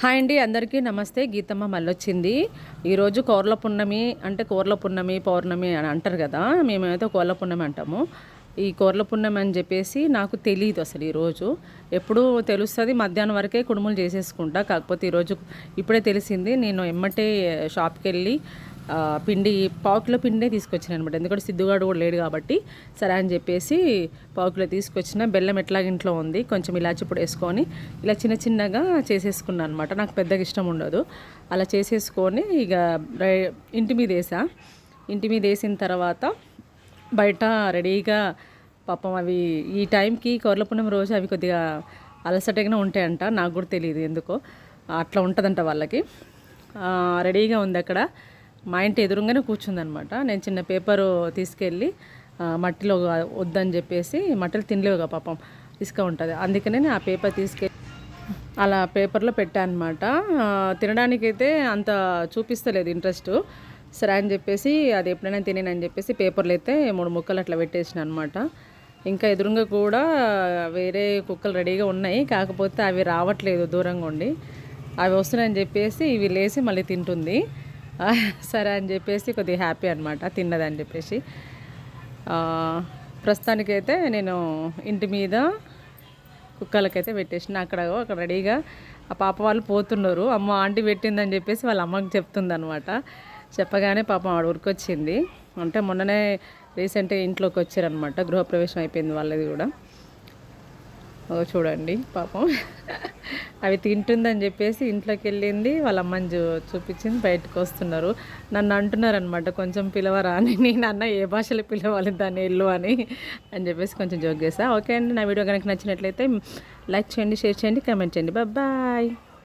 Hi అండి, అందరికీ నమస్తే. గీతమ్మ మళ్ళొచ్చింది. ఈరోజు కోర్ల పున్నమి అంటే కోర్ల పున్నమి పౌర్ణమి అని అంటారు కదా, మేమైతే కోర్ల పున్నమి అంటాము. ఈ కోర్ల పున్నమి అని చెప్పేసి నాకు తెలియదు అసలు. ఈరోజు ఎప్పుడు తెలుస్తుంది, మధ్యాహ్నం వరకే కుడుములు చేసేసుకుంటా. కాకపోతే ఈరోజు ఇప్పుడే తెలిసింది. నేను ఎమ్మటే షాప్కి వెళ్ళి పిండి పావుకిలో పిండే తీసుకొచ్చాను అనమాట. ఎందుకంటే సిద్ధుగాడు కూడా లేడు కాబట్టి సరే అని చెప్పేసి పావుకిలో తీసుకొచ్చిన. బెల్లం ఎట్లాగ ఇంట్లో ఉంది, కొంచెం ఇలాచి పొడి వేసుకొని ఇలా చిన్న చిన్నగా చేసేసుకున్నాను అనమాట. నాకు పెద్దగా ఇష్టం ఉండదు. అలా చేసేసుకొని ఇక ఇంటి మీద వేసా. ఇంటి మీద వేసిన తర్వాత బయట రెడీగా పాపం అవి ఈ టైంకి కోర్ల పున్నమి రోజు అవి కొద్దిగా అలసటగానే ఉంటాయంట. నాకు కూడా తెలియదు ఎందుకో అట్లా ఉంటుందంట వాళ్ళకి. రెడీగా ఉంది అక్కడ. మా ఇంటి ఎదురుగానే కూర్చుందనమాట. నేను చిన్న పేపరు తీసుకెళ్ళి మట్టిలో వద్దని చెప్పేసి, మట్టిలో తినలేవుగా పాపం, ఇసుక ఉంటుంది, అందుకనే ఆ పేపర్ తీసుకెళ్ళి అలా పేపర్లో పెట్టాను అనమాట. తినడానికైతే అంత చూపిస్తలేదు ఇంట్రెస్ట్. సరే అని చెప్పేసి అది ఎప్పుడైనా తినేనని చెప్పేసి పేపర్లు అయితే 3 ముక్కలు అట్లా పెట్టేసిన అనమాట. ఇంకా ఎదురుగా కూడా వేరే కుక్కలు రెడీగా ఉన్నాయి, కాకపోతే అవి రావట్లేదు, దూరంగా ఉండి. అవి వస్తున్నాయని చెప్పేసి ఇవి లేసి మళ్ళీ తింటుంది. సరే అని చెప్పేసి కొద్దిగా హ్యాపీ అనమాట, తిన్నదని చెప్పేసి. ప్రస్తుతానికైతే నేను ఇంటి మీద కుక్కలకైతే పెట్టేసిన. అక్కడ రెడీగా ఆ పాప వాళ్ళు పోతున్నారు. అమ్మ ఆంటీ పెట్టిందని చెప్పేసి వాళ్ళ అమ్మకి చెప్తుంది అనమాట. చెప్పగానే పాపం ఆవిడ ఉరికొచ్చింది. అంటే మొన్ననే రీసెంట్గా ఇంట్లోకి వచ్చారనమాట, గృహప్రవేశం అయిపోయింది వాళ్ళది కూడా. చూడండి పాపం అవి తింటుందని చెప్పేసి ఇంట్లోకి వెళ్ళింది. వాళ్ళ అమ్మని చూపించింది. బయటకు వస్తున్నారు. నన్ను అంటున్నారు అనమాట, కొంచెం పిలవరా అని. నేను అన్న ఏ భాషలో పిలవాలి దాన్ని ఇల్లు అని చెప్పేసి కొంచెం జోక్ చేసా. ఓకే అండి, నా వీడియో కనుక నచ్చినట్లయితే లైక్ చేయండి, షేర్ చేయండి, కామెంట్ చేయండి. బాయ్.